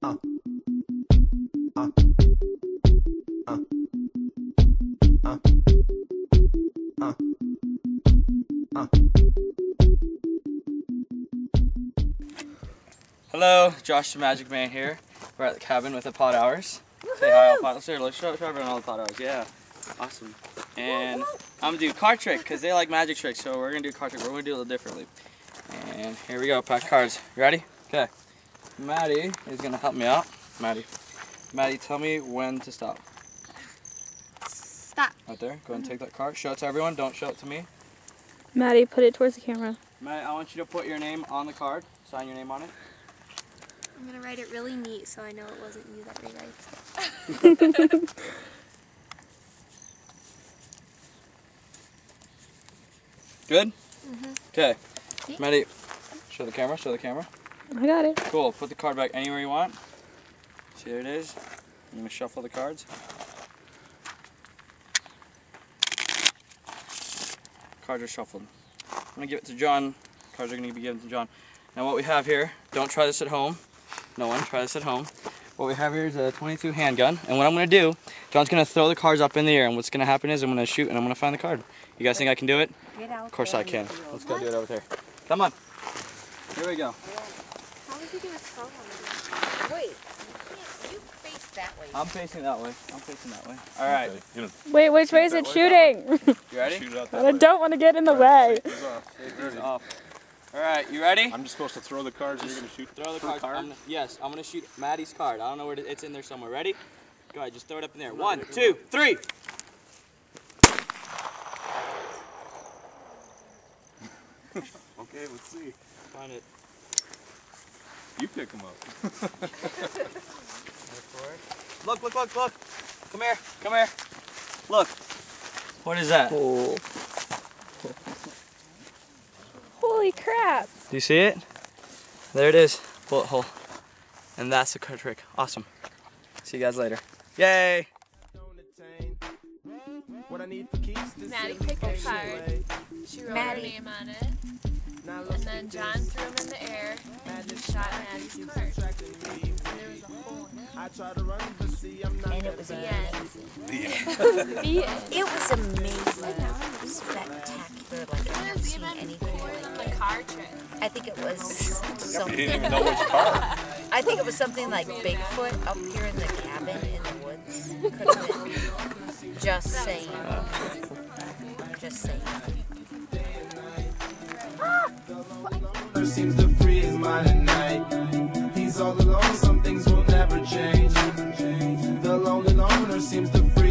Hello, Josh the Magic Man here. We're at the cabin with the Pod Hours. Say hi, all Pod. Let's show everyone all the Pod Hours. Yeah, awesome. And I'm gonna do a card trick because they like magic tricks, so we're gonna do a card trick. We're gonna do it a little differently. And here we go, pack cards. You ready? Okay. Maddie is gonna help me out. Maddie, tell me when to stop. Stop. Right there. Go ahead and take that card. Show it to everyone. Don't show it to me. Maddie, put it towards the camera. Maddie, I want you to put your name on the card. Sign your name on it. I'm going to write it really neat so I know it wasn't you that rewrites it. Good? Okay. Maddie, show the camera. I got it. Cool. Put the card back anywhere you want. See, there it is. I'm going to shuffle the cards. Cards are shuffled. I'm going to give it to John. Cards are going to be given to John. Now what we have here, don't try this at home. No one, try this at home. What we have here is a .22 handgun. And what I'm going to do, John's going to throw the cards up in the air. And what's going to happen is I'm going to shoot and I'm going to find the card. You guys think I can do it? Get out. Of course I can. Let's go do it over there. Come on. Here we go. How is he going to throw on it? Wait, you face that way. I'm facing that way. All right. Okay. Wait, which way is it shooting? You ready? Shoot it out that I way. don't want to get in the way. Take these off. It's off. All right, you ready? I'm just supposed to throw the cards and you're going to shoot Throw the card. Yes, I'm going to shoot Maddie's card. I don't know where it's in there somewhere. Ready? Go ahead, just throw it up in there. 1, 2, 3. Okay, let's see. Find it. You pick them up. Look. Come here. Look. What is that? Oh. Holy crap. Do you see it? There it is. Bullet hole. And that's the card trick. Awesome. See you guys later. Yay! Maddie picked the card. She wrote her name on it. And then John threw him in the air and he shot Maddie's card. And there was a hole in it. And it was The end. The end. It was amazing. Spectacular. Like I've never seen anything Cooler like than it. the card trick. I think it was You something. didn't even know which card. I think it was something like Bigfoot up here in the cabin in the woods. Could have been. Just saying. Just saying. Seems to free his mind at night. He's all alone, some things will never change. The lonely loner seems to free